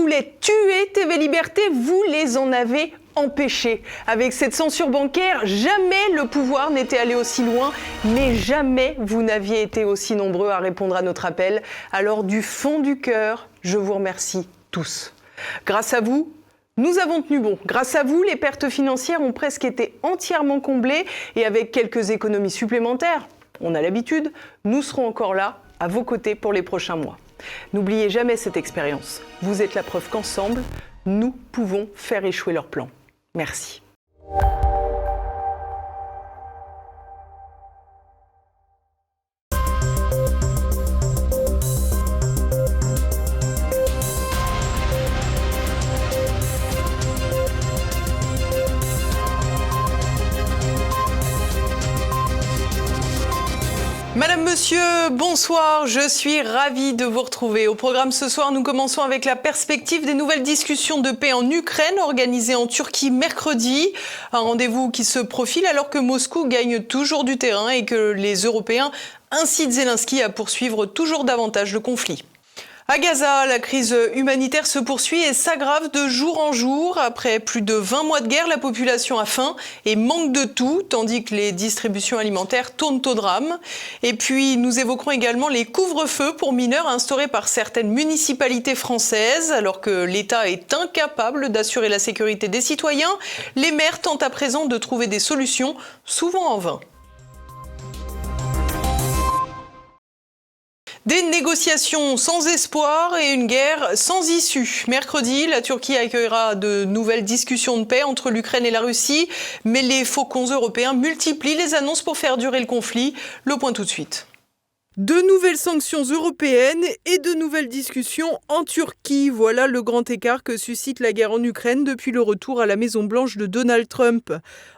voulait tuer TV Liberté, vous les en avez empêchés. Avec cette censure bancaire, jamais le pouvoir n'était allé aussi loin, mais jamais vous n'aviez été aussi nombreux à répondre à notre appel. Alors du fond du cœur, je vous remercie tous. Grâce à vous, nous avons tenu bon. Grâce à vous, les pertes financières ont presque été entièrement comblées et avec quelques économies supplémentaires, on a l'habitude, nous serons encore là, à vos côtés pour les prochains mois. N'oubliez jamais cette expérience. Vous êtes la preuve qu'ensemble, nous pouvons faire échouer leurs plans. Merci. Madame, monsieur, bonsoir, je suis ravie de vous retrouver. Au programme ce soir, nous commençons avec la perspective des nouvelles discussions de paix en Ukraine organisées en Turquie mercredi. Un rendez-vous qui se profile alors que Moscou gagne toujours du terrain et que les Européens incitent Zelensky à poursuivre toujours davantage le conflit. À Gaza, la crise humanitaire se poursuit et s'aggrave de jour en jour. Après plus de 20 mois de guerre, la population a faim et manque de tout, tandis que les distributions alimentaires tournent au drame. Et puis, nous évoquerons également les couvre-feux pour mineurs instaurés par certaines municipalités françaises. Alors que l'État est incapable d'assurer la sécurité des citoyens, les maires tentent à présent de trouver des solutions, souvent en vain. Des négociations sans espoir et une guerre sans issue. Mercredi, la Turquie accueillera de nouvelles discussions de paix entre l'Ukraine et la Russie, mais les faucons européens multiplient les annonces pour faire durer le conflit. Le point tout de suite. De nouvelles sanctions européennes et de nouvelles discussions en Turquie. Voilà le grand écart que suscite la guerre en Ukraine depuis le retour à la Maison-Blanche de Donald Trump.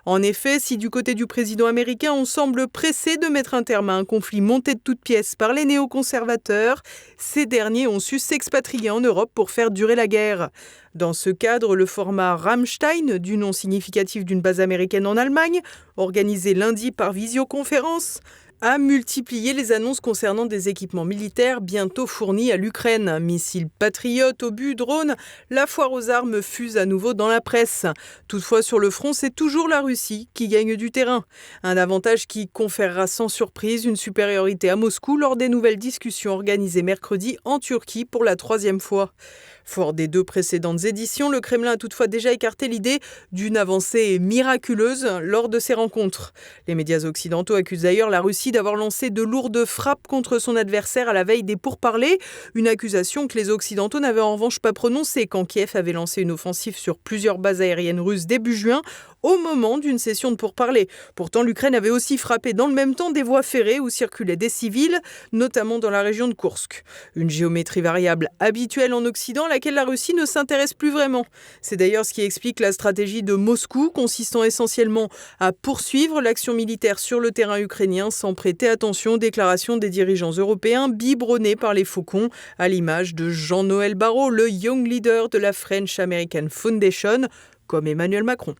En effet, si du côté du président américain, on semble pressé de mettre un terme à un conflit monté de toutes pièces par les néoconservateurs, ces derniers ont su s'expatrier en Europe pour faire durer la guerre. Dans ce cadre, le format Rammstein, du nom significatif d'une base américaine en Allemagne, organisé lundi par visioconférence, a multiplié les annonces concernant des équipements militaires bientôt fournis à l'Ukraine. Missiles Patriot, obus, drones, la foire aux armes fuse à nouveau dans la presse. Toutefois, sur le front, c'est toujours la Russie qui gagne du terrain. Un avantage qui conférera sans surprise une supériorité à Moscou lors des nouvelles discussions organisées mercredi en Turquie pour la 3e fois. Fort des 2 précédentes éditions, le Kremlin a toutefois déjà écarté l'idée d'une avancée miraculeuse lors de ces rencontres. Les médias occidentaux accusent d'ailleurs la Russie d'avoir lancé de lourdes frappes contre son adversaire à la veille des pourparlers, une accusation que les Occidentaux n'avaient en revanche pas prononcée quand Kiev avait lancé une offensive sur plusieurs bases aériennes russes début juin, au moment d'une session de pourparlers. Pourtant, l'Ukraine avait aussi frappé dans le même temps des voies ferrées où circulaient des civils, notamment dans la région de Koursk. Une géométrie variable habituelle en Occident, à laquelle la Russie ne s'intéresse plus vraiment. C'est d'ailleurs ce qui explique la stratégie de Moscou, consistant essentiellement à poursuivre l'action militaire sur le terrain ukrainien sans prêter attention aux déclarations des dirigeants européens biberonnés par les faucons, à l'image de Jean-Noël Barrot, le young leader de la French American Foundation, comme Emmanuel Macron.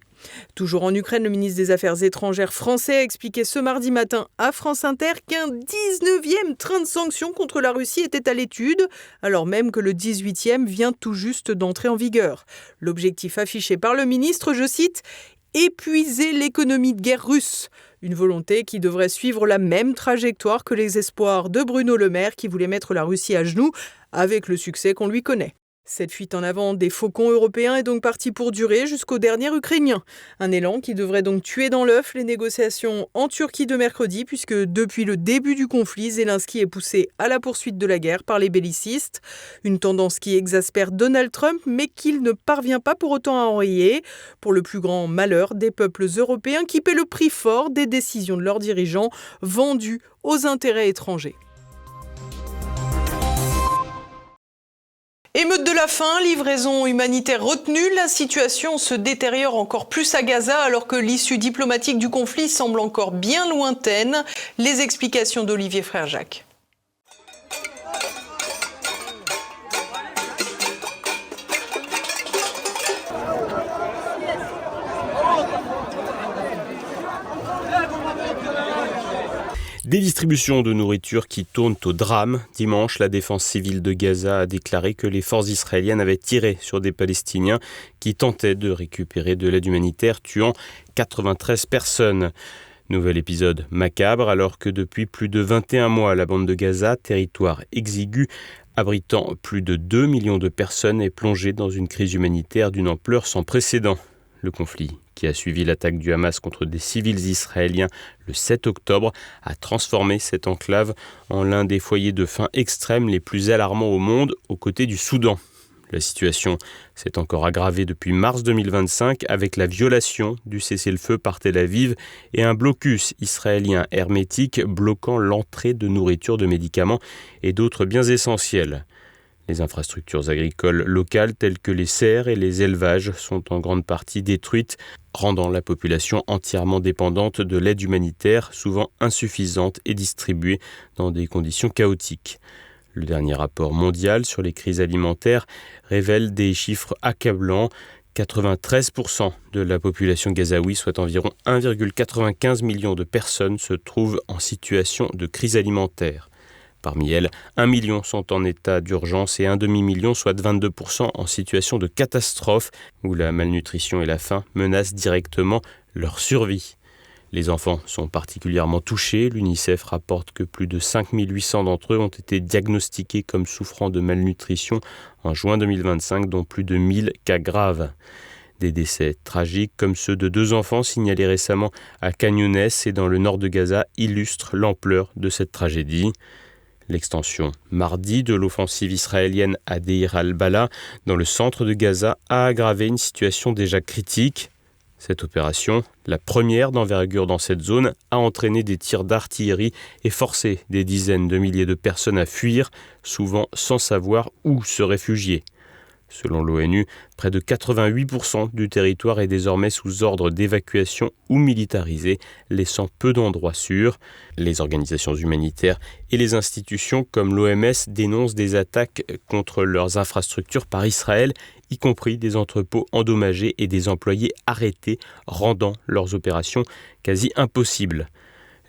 Toujours en Ukraine, le ministre des Affaires étrangères français a expliqué ce mardi matin à France Inter qu'un 19e train de sanctions contre la Russie était à l'étude, alors même que le 18e vient tout juste d'entrer en vigueur. L'objectif affiché par le ministre, je cite, « épuiser l'économie de guerre russe ». Une volonté qui devrait suivre la même trajectoire que les espoirs de Bruno Le Maire qui voulait mettre la Russie à genoux, avec le succès qu'on lui connaît. Cette fuite en avant des faucons européens est donc partie pour durer jusqu'au dernier Ukrainien. Un élan qui devrait donc tuer dans l'œuf les négociations en Turquie de mercredi, puisque depuis le début du conflit, Zelensky est poussé à la poursuite de la guerre par les bellicistes. Une tendance qui exaspère Donald Trump, mais qu'il ne parvient pas pour autant à enrayer, pour le plus grand malheur des peuples européens qui paient le prix fort des décisions de leurs dirigeants vendus aux intérêts étrangers. Émeute de la faim, livraison humanitaire retenue, la situation se détériore encore plus à Gaza alors que l'issue diplomatique du conflit semble encore bien lointaine. Les explications d'Olivier Frère-Jacques. Des distributions de nourriture qui tournent au drame. Dimanche, la défense civile de Gaza a déclaré que les forces israéliennes avaient tiré sur des Palestiniens qui tentaient de récupérer de l'aide humanitaire, tuant 93 personnes. Nouvel épisode macabre alors que depuis plus de 21 mois, la bande de Gaza, territoire exigu, abritant plus de 2 millions de personnes, est plongée dans une crise humanitaire d'une ampleur sans précédent. Le conflit, qui a suivi l'attaque du Hamas contre des civils israéliens le 7 octobre, a transformé cette enclave en l'un des foyers de faim extrême les plus alarmants au monde, aux côtés du Soudan. La situation s'est encore aggravée depuis mars 2025 avec la violation du cessez-le-feu par Tel Aviv et un blocus israélien hermétique bloquant l'entrée de nourriture, de médicaments et d'autres biens essentiels. Les infrastructures agricoles locales telles que les serres et les élevages sont en grande partie détruites, rendant la population entièrement dépendante de l'aide humanitaire, souvent insuffisante et distribuée dans des conditions chaotiques. Le dernier rapport mondial sur les crises alimentaires révèle des chiffres accablants. 93% de la population gazaoui, soit environ 1,95 million de personnes, se trouvent en situation de crise alimentaire. Parmi elles, 1 million sont en état d'urgence et un demi-million, soit 22%, en situation de catastrophe, où la malnutrition et la faim menacent directement leur survie. Les enfants sont particulièrement touchés. L'UNICEF rapporte que plus de 5800 d'entre eux ont été diagnostiqués comme souffrant de malnutrition en juin 2025, dont plus de 1000 cas graves. Des décès tragiques comme ceux de 2 enfants signalés récemment à Khan Younes et dans le nord de Gaza illustrent l'ampleur de cette tragédie. L'extension mardi de l'offensive israélienne à Deir al-Bala, dans le centre de Gaza, a aggravé une situation déjà critique. Cette opération, la première d'envergure dans cette zone, a entraîné des tirs d'artillerie et forcé des dizaines de milliers de personnes à fuir, souvent sans savoir où se réfugier. Selon l'ONU, près de 88% du territoire est désormais sous ordre d'évacuation ou militarisé, laissant peu d'endroits sûrs. Les organisations humanitaires et les institutions comme l'OMS dénoncent des attaques contre leurs infrastructures par Israël, y compris des entrepôts endommagés et des employés arrêtés, rendant leurs opérations quasi impossibles.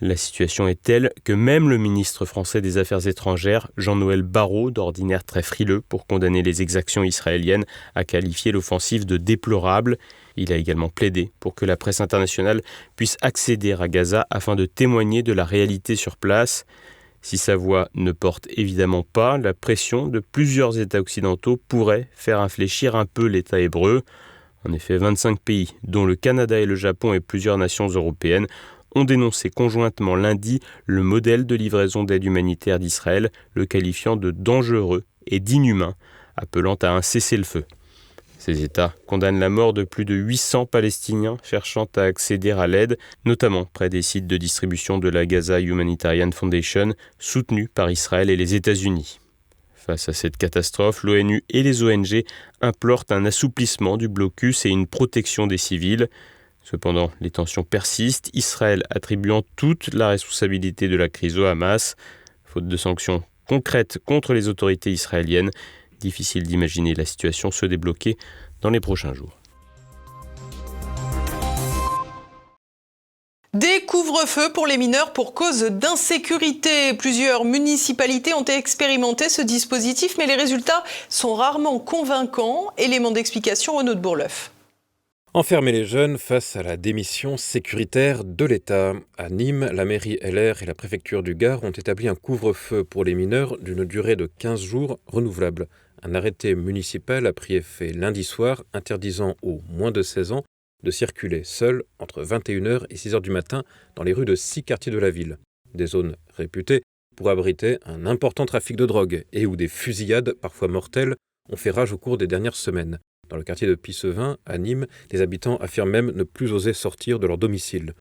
La situation est telle que même le ministre français des Affaires étrangères, Jean-Noël Barrot, d'ordinaire très frileux pour condamner les exactions israéliennes, a qualifié l'offensive de déplorable. Il a également plaidé pour que la presse internationale puisse accéder à Gaza afin de témoigner de la réalité sur place. Si sa voix ne porte évidemment pas, la pression de plusieurs États occidentaux pourrait faire infléchir un peu l'État hébreu. En effet, 25 pays, dont le Canada et le Japon et plusieurs nations européennes, ont dénoncé conjointement lundi le modèle de livraison d'aide humanitaire d'Israël, le qualifiant de dangereux et d'inhumain, appelant à un cessez-le-feu. Ces États condamnent la mort de plus de 800 Palestiniens cherchant à accéder à l'aide, notamment près des sites de distribution de la Gaza Humanitarian Foundation, soutenus par Israël et les États-Unis. Face à cette catastrophe, l'ONU et les ONG implorent un assouplissement du blocus et une protection des civils. Cependant, les tensions persistent, Israël attribuant toute la responsabilité de la crise au Hamas. Faute de sanctions concrètes contre les autorités israéliennes, difficile d'imaginer la situation se débloquer dans les prochains jours. Des couvre-feux pour les mineurs pour cause d'insécurité. Plusieurs municipalités ont expérimenté ce dispositif, mais les résultats sont rarement convaincants. Élément d'explication, Renaud de Bourleuf. Enfermer les jeunes face à la démission sécuritaire de l'État. À Nîmes, la mairie LR et la préfecture du Gard ont établi un couvre-feu pour les mineurs d'une durée de 15 jours renouvelable. Un arrêté municipal a pris effet lundi soir, interdisant aux moins de 16 ans de circuler seuls entre 21h et 6h du matin dans les rues de 6 quartiers de la ville. Des zones réputées pour abriter un important trafic de drogue et où des fusillades, parfois mortelles, ont fait rage au cours des dernières semaines. Dans le quartier de Pissevin, à Nîmes, les habitants affirment même ne plus oser sortir de leur domicile.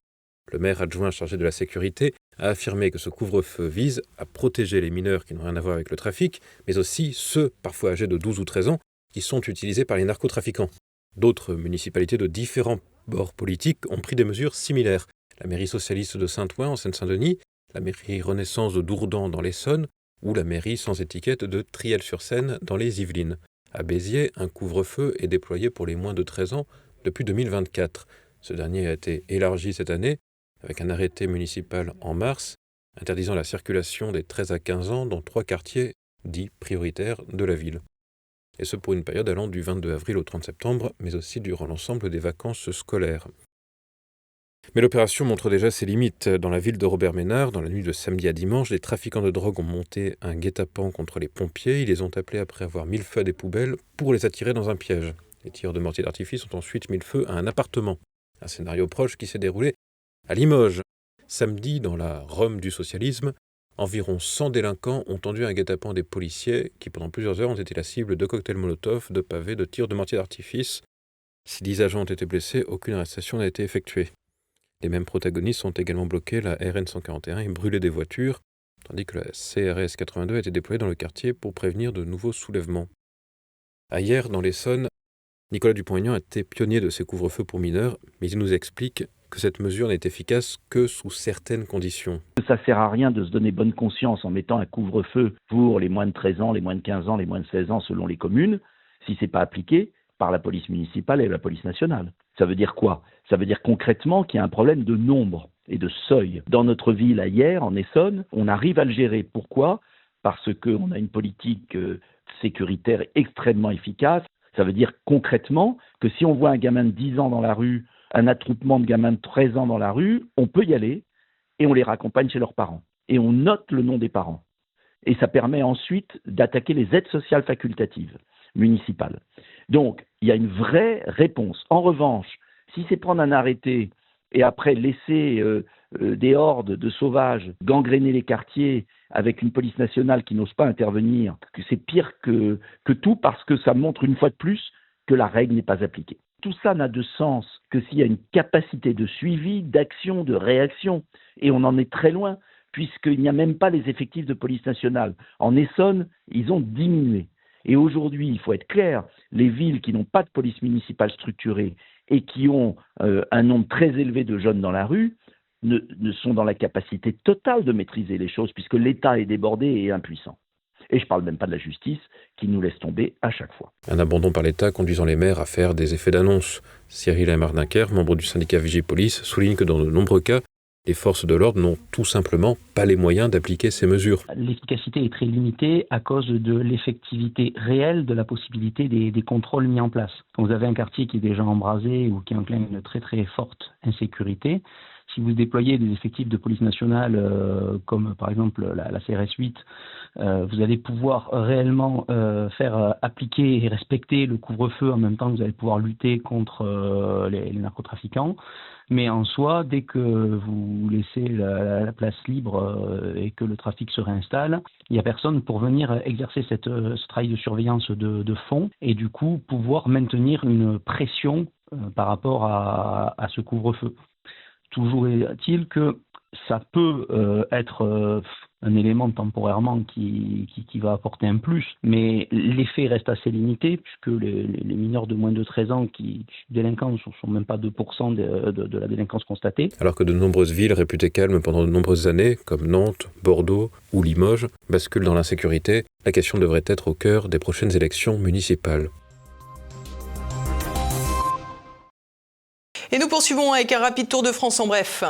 Le maire adjoint chargé de la sécurité a affirmé que ce couvre-feu vise à protéger les mineurs qui n'ont rien à voir avec le trafic, mais aussi ceux, parfois âgés de 12 ou 13 ans, qui sont utilisés par les narcotrafiquants. D'autres municipalités de différents bords politiques ont pris des mesures similaires. La mairie socialiste de Saint-Ouen en Seine-Saint-Denis, la mairie Renaissance de Dourdan dans l'Essonne ou la mairie sans étiquette de Triel-sur-Seine dans les Yvelines. À Béziers, un couvre-feu est déployé pour les moins de 13 ans depuis 2024. Ce dernier a été élargi cette année avec un arrêté municipal en mars interdisant la circulation des 13 à 15 ans dans 3 quartiers dits prioritaires de la ville. Et ce pour une période allant du 22 avril au 30 septembre, mais aussi durant l'ensemble des vacances scolaires. Mais l'opération montre déjà ses limites. Dans la ville de Robert-Ménard, dans la nuit de samedi à dimanche, les trafiquants de drogue ont monté un guet-apens contre les pompiers. Ils les ont appelés après avoir mis le feu à des poubelles pour les attirer dans un piège. Les tireurs de mortier d'artifice ont ensuite mis le feu à un appartement. Un scénario proche qui s'est déroulé à Limoges. Samedi, dans la Rome du socialisme, environ 100 délinquants ont tendu un guet-apens des policiers qui, pendant plusieurs heures, ont été la cible de cocktails Molotov, de pavés, de tirs de mortier d'artifice. Si 10 agents ont été blessés, aucune arrestation n'a été effectuée. Les mêmes protagonistes ont également bloqué la RN 141 et brûlé des voitures, tandis que la CRS 82 a été déployée dans le quartier pour prévenir de nouveaux soulèvements. Ailleurs, dans l'Essonne, Nicolas Dupont-Aignan était pionnier de ces couvre-feux pour mineurs, mais il nous explique que cette mesure n'est efficace que sous certaines conditions. Ça ne sert à rien de se donner bonne conscience en mettant un couvre-feu pour les moins de 13 ans, les moins de 15 ans, les moins de 16 ans selon les communes, si ce n'est pas appliqué par la police municipale et la police nationale. Ça veut dire quoi? Ça veut dire concrètement qu'il y a un problème de nombre et de seuil. Dans notre ville, à Hyères, en Essonne, on arrive à le gérer. Pourquoi? Parce qu'on a une politique sécuritaire extrêmement efficace. Ça veut dire concrètement que si on voit un gamin de 10 ans dans la rue, un attroupement de gamins de 13 ans dans la rue, on peut y aller et on les raccompagne chez leurs parents. Et on note le nom des parents. Et ça permet ensuite d'attaquer les aides sociales facultatives municipales. Donc, il y a une vraie réponse. En revanche, si c'est prendre un arrêté et après laisser des hordes de sauvages gangréner les quartiers avec une police nationale qui n'ose pas intervenir, que c'est pire que tout parce que ça montre une fois de plus que la règle n'est pas appliquée. Tout ça n'a de sens que s'il y a une capacité de suivi, d'action, de réaction. Et on en est très loin, puisqu'il n'y a même pas les effectifs de police nationale. En Essonne, ils ont diminué. Et aujourd'hui, il faut être clair, les villes qui n'ont pas de police municipale structurée et qui ont un nombre très élevé de jeunes dans la rue ne sont dans la capacité totale de maîtriser les choses, puisque l'État est débordé et impuissant. Et je ne parle même pas de la justice qui nous laisse tomber à chaque fois. Un abandon par l'État conduisant les maires à faire des effets d'annonce. Cyril Aymar-Dunker, membre du syndicat Vigipolice, souligne que dans de nombreux cas, les forces de l'ordre n'ont tout simplement pas les moyens d'appliquer ces mesures. L'efficacité est très limitée à cause de l'effectivité réelle de la possibilité des contrôles mis en place. Quand vous avez un quartier qui est déjà embrasé ou qui encline une très très forte insécurité, si vous déployez des effectifs de police nationale, comme par exemple la CRS 8, vous allez pouvoir réellement faire appliquer et respecter le couvre-feu en même temps que vous allez pouvoir lutter contre les narcotrafiquants. Mais en soi, dès que vous laissez la place libre et que le trafic se réinstalle, il n'y a personne pour venir exercer ce travail de surveillance de fond et du coup pouvoir maintenir une pression par rapport à ce couvre-feu. Toujours est-il que ça peut être un élément temporairement qui va apporter un plus, mais l'effet reste assez limité puisque les mineurs de moins de 13 ans qui délinquants ne sont même pas 2% de la délinquance constatée. Alors que de nombreuses villes réputées calmes pendant de nombreuses années, comme Nantes, Bordeaux ou Limoges, basculent dans l'insécurité, la question devrait être au cœur des prochaines élections municipales. Et nous poursuivons avec un rapide tour de France en bref.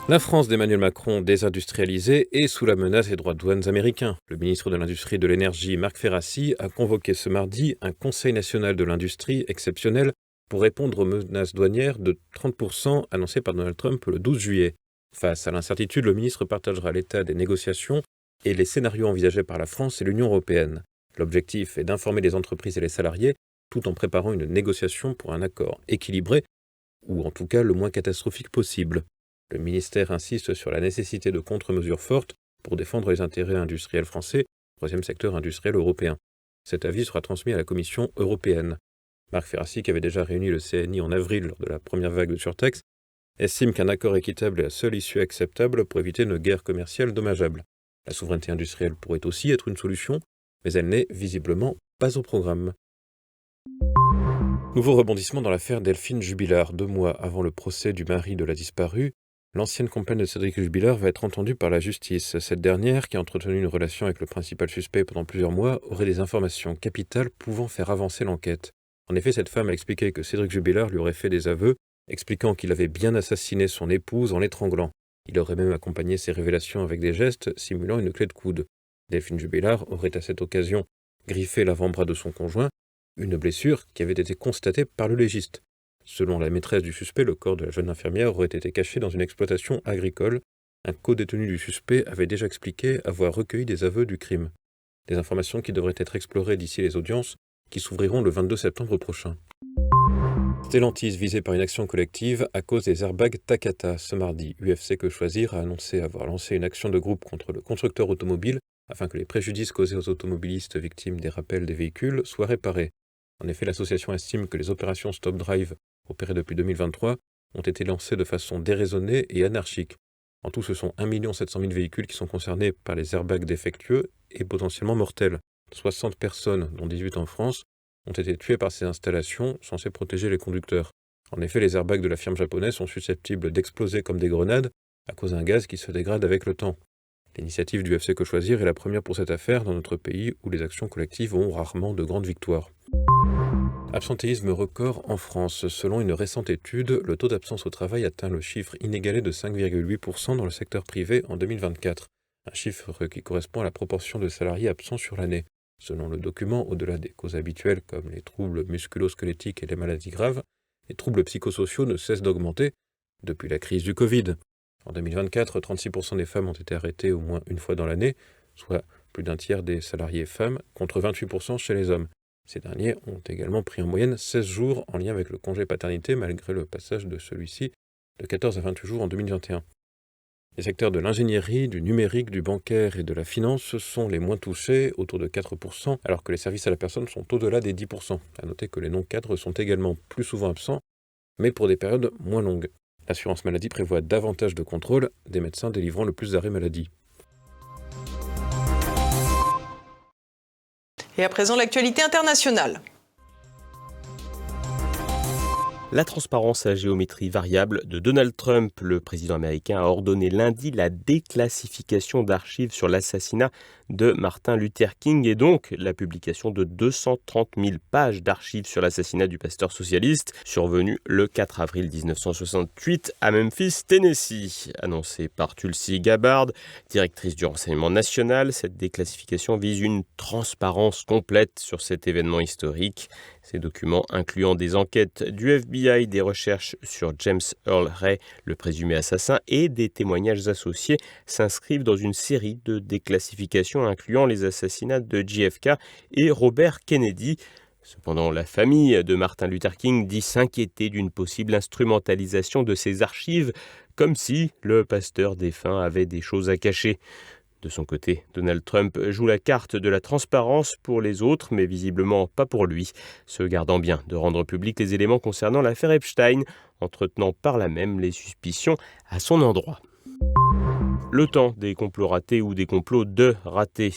La France d'Emmanuel Macron désindustrialisée est sous la menace des droits de douane américains. Le ministre de l'Industrie et de l'Énergie, Marc Ferrassi, a convoqué ce mardi un Conseil national de l'industrie exceptionnel pour répondre aux menaces douanières de 30% annoncées par Donald Trump le 12 juillet. Face à l'incertitude, le ministre partagera l'état des négociations et les scénarios envisagés par la France et l'Union européenne. L'objectif est d'informer les entreprises et les salariés tout en préparant une négociation pour un accord équilibré, ou en tout cas le moins catastrophique possible. Le ministère insiste sur la nécessité de contre-mesures fortes pour défendre les intérêts industriels français, troisième secteur industriel européen. Cet avis sera transmis à la Commission européenne. Marc Ferrassi, qui avait déjà réuni le CNI en avril lors de la première vague de surtaxe, estime qu'un accord équitable est la seule issue acceptable pour éviter une guerre commerciale dommageable. La souveraineté industrielle pourrait aussi être une solution, mais elle n'est visiblement pas au programme. Nouveau rebondissement dans l'affaire Delphine Jubilard. 2 mois avant le procès du mari de la disparue, l'ancienne compagne de Cédric Jubilard va être entendue par la justice. Cette dernière, qui a entretenu une relation avec le principal suspect pendant plusieurs mois, aurait des informations capitales pouvant faire avancer l'enquête. En effet, cette femme a expliqué que Cédric Jubilard lui aurait fait des aveux expliquant qu'il avait bien assassiné son épouse en l'étranglant. Il aurait même accompagné ses révélations avec des gestes simulant une clé de coude. Delphine Jubilard aurait à cette occasion griffé l'avant-bras de son conjoint, une blessure qui avait été constatée par le légiste. Selon la maîtresse du suspect, le corps de la jeune infirmière aurait été caché dans une exploitation agricole. Un co-détenu du suspect avait déjà expliqué avoir recueilli des aveux du crime. Des informations qui devraient être explorées d'ici les audiences qui s'ouvriront le 22 septembre prochain. Stellantis visé par une action collective à cause des airbags Takata. Ce mardi, UFC Que Choisir a annoncé avoir lancé une action de groupe contre le constructeur automobile afin que les préjudices causés aux automobilistes victimes des rappels des véhicules soient réparés. En effet, l'association estime que les opérations Stop Drive, opérées depuis 2023, ont été lancées de façon déraisonnée et anarchique. En tout, ce sont 1 700 000 véhicules qui sont concernés par les airbags défectueux et potentiellement mortels. 60 personnes, dont 18 en France, ont été tuées par ces installations censées protéger les conducteurs. En effet, les airbags de la firme japonaise sont susceptibles d'exploser comme des grenades à cause d'un gaz qui se dégrade avec le temps. L'initiative du UFC Que Choisir est la première pour cette affaire dans notre pays où les actions collectives ont rarement de grandes victoires. Absentéisme record en France. Selon une récente étude, le taux d'absence au travail atteint le chiffre inégalé de 5,8% dans le secteur privé en 2024, un chiffre qui correspond à la proportion de salariés absents sur l'année. Selon le document, au-delà des causes habituelles comme les troubles musculo-squelettiques et les maladies graves, les troubles psychosociaux ne cessent d'augmenter depuis la crise du Covid. En 2024, 36% des femmes ont été arrêtées au moins une fois dans l'année, soit plus d'un tiers des salariés femmes, contre 28% chez les hommes. Ces derniers ont également pris en moyenne 16 jours en lien avec le congé paternité, malgré le passage de celui-ci de 14 à 28 jours en 2021. Les secteurs de l'ingénierie, du numérique, du bancaire et de la finance sont les moins touchés, autour de 4%, alors que les services à la personne sont au-delà des 10%. À noter que les non-cadres sont également plus souvent absents, mais pour des périodes moins longues. L'assurance maladie prévoit davantage de contrôles, des médecins délivrant le plus d'arrêts maladie. Et à présent, l'actualité internationale. La transparence à géométrie variable de Donald Trump. Le président américain a ordonné lundi la déclassification d'archives sur l'assassinat de Martin Luther King et donc la publication de 230 000 pages d'archives sur l'assassinat du pasteur socialiste survenu le 4 avril 1968 à Memphis, Tennessee. Annoncé par Tulsi Gabbard, directrice du renseignement national, cette déclassification vise une transparence complète sur cet événement historique. Ces documents incluant des enquêtes du FBI, des recherches sur James Earl Ray, le présumé assassin, et des témoignages associés s'inscrivent dans une série de déclassifications incluant les assassinats de JFK et Robert Kennedy. Cependant, la famille de Martin Luther King dit s'inquiéter d'une possible instrumentalisation de ces archives, comme si le pasteur défunt avait des choses à cacher. De son côté, Donald Trump joue la carte de la transparence pour les autres, mais visiblement pas pour lui, se gardant bien de rendre publics les éléments concernant l'affaire Epstein, entretenant par là même les suspicions à son endroit. Le temps des complots ratés ou des complots de ratés.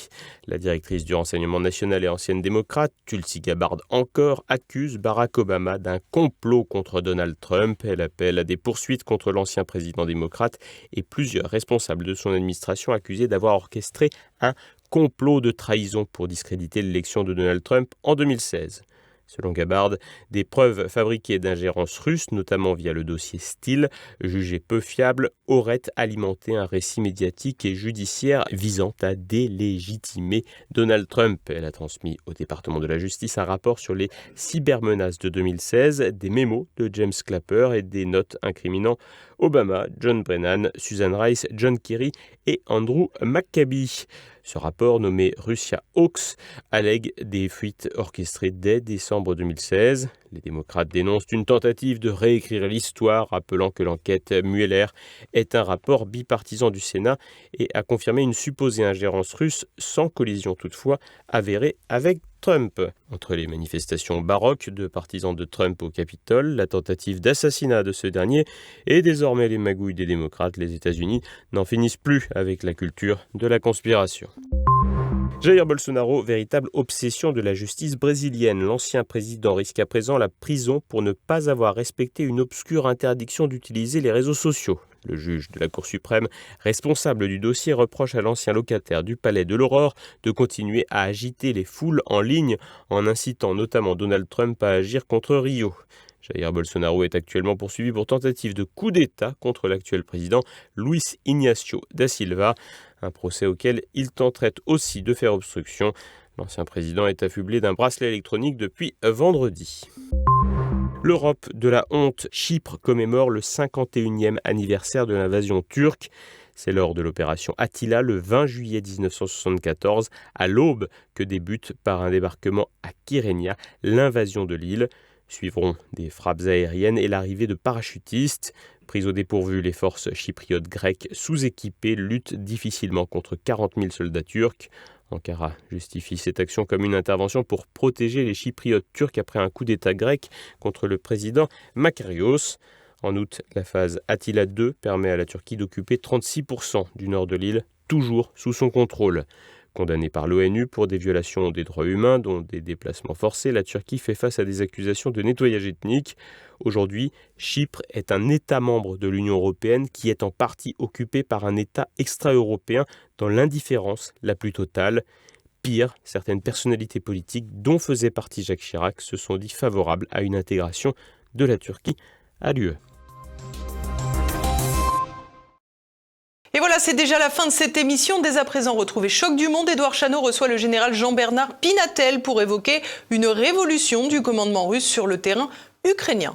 La directrice du renseignement national et ancienne démocrate, Tulsi Gabbard encore, accuse Barack Obama d'un complot contre Donald Trump. Elle appelle à des poursuites contre l'ancien président démocrate et plusieurs responsables de son administration accusés d'avoir orchestré un complot de trahison pour discréditer l'élection de Donald Trump en 2016. Selon Gabbard, des preuves fabriquées d'ingérence russe, notamment via le dossier Steele, jugé peu fiable, auraient alimenté un récit médiatique et judiciaire visant à délégitimer Donald Trump. Elle a transmis au département de la justice un rapport sur les cybermenaces de 2016, des mémos de James Clapper et des notes incriminant Obama, John Brennan, Susan Rice, John Kerry et Andrew McCabe. Ce rapport, nommé Russia Hoax, allègue des fuites orchestrées dès décembre 2016. Les démocrates dénoncent une tentative de réécrire l'histoire, rappelant que l'enquête Mueller est un rapport bipartisan du Sénat et a confirmé une supposée ingérence russe, sans collision toutefois avérée avec Trump. Entre les manifestations baroques de partisans de Trump au Capitole, la tentative d'assassinat de ce dernier et désormais les magouilles des démocrates, les États-Unis n'en finissent plus avec la culture de la conspiration. Jair Bolsonaro, véritable obsession de la justice brésilienne. L'ancien président risque à présent la prison pour ne pas avoir respecté une obscure interdiction d'utiliser les réseaux sociaux. Le juge de la Cour suprême, responsable du dossier, reproche à l'ancien locataire du Palais de l'Aurore de continuer à agiter les foules en ligne en incitant notamment Donald Trump à agir contre Rio. Jair Bolsonaro est actuellement poursuivi pour tentative de coup d'État contre l'actuel président Luiz Inácio da Silva, un procès auquel il tenterait aussi de faire obstruction. L'ancien président est affublé d'un bracelet électronique depuis vendredi. L'Europe de la honte, Chypre commémore le 51e anniversaire de l'invasion turque. C'est lors de l'opération Attila, le 20 juillet 1974, à l'aube, que débute par un débarquement à Kyrenia l'invasion de l'île. Suivront des frappes aériennes et l'arrivée de parachutistes. Prises au dépourvu, les forces chypriotes grecques sous-équipées luttent difficilement contre 40 000 soldats turcs. Ankara justifie cette action comme une intervention pour protéger les Chypriotes turcs après un coup d'État grec contre le président Makarios. En août, la phase Attila II permet à la Turquie d'occuper 36% du nord de l'île, toujours sous son contrôle. Condamnée par l'ONU pour des violations des droits humains, dont des déplacements forcés, la Turquie fait face à des accusations de nettoyage ethnique. Aujourd'hui, Chypre est un État membre de l'Union européenne qui est en partie occupé par un État extra-européen dans l'indifférence la plus totale. Pire, certaines personnalités politiques, dont faisait partie Jacques Chirac, se sont dit favorables à une intégration de la Turquie à l'UE. Et voilà, c'est déjà la fin de cette émission. Dès à présent, retrouvez Choc du Monde. Édouard Chano reçoit le général Jean-Bernard Pinatel pour évoquer une révolution du commandement russe sur le terrain ukrainien.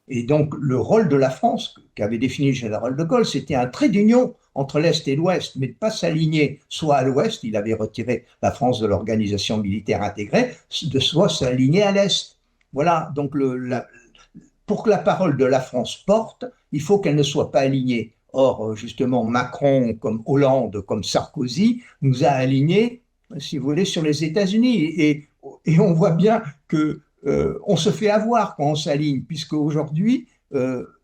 Et donc, le rôle de la France, qu'avait défini le général de Gaulle, c'était un trait d'union entre l'Est et l'Ouest, mais de ne pas s'aligner soit à l'Ouest, il avait retiré la France de l'organisation militaire intégrée, de soit s'aligner à l'Est. Voilà, donc pour que la parole de la France porte, il faut qu'elle ne soit pas alignée. Or, justement, Macron, comme Hollande, comme Sarkozy, nous a alignés, si vous voulez, sur les États-Unis. Et on voit bien qu'on se fait avoir quand on s'aligne, puisque aujourd'hui,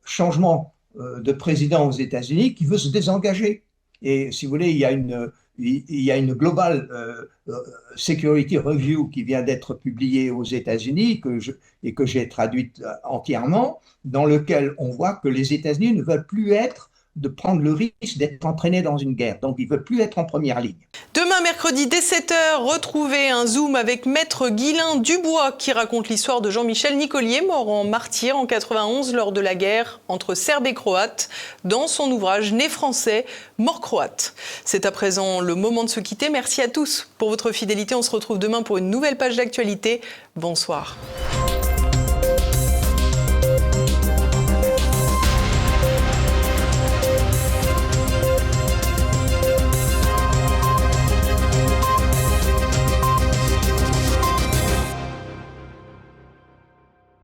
changement de président aux États-Unis qui veut se désengager. Et si vous voulez, il y a une Global Security Review qui vient d'être publiée aux États-Unis et que j'ai traduite entièrement, dans lequel on voit que les États-Unis ne veulent plus de prendre le risque d'être entraînés dans une guerre. Donc, ils ne veulent plus être en première ligne. Demain, mercredi, dès 7h, retrouvez un Zoom avec Maître Guylain Dubois qui raconte l'histoire de Jean-Michel Nicolier, mort en martyr en 91 lors de la guerre entre Serbes et Croates, dans son ouvrage Né français, mort croate. C'est à présent le moment de se quitter. Merci à tous pour votre fidélité. On se retrouve demain pour une nouvelle page d'actualité. Bonsoir.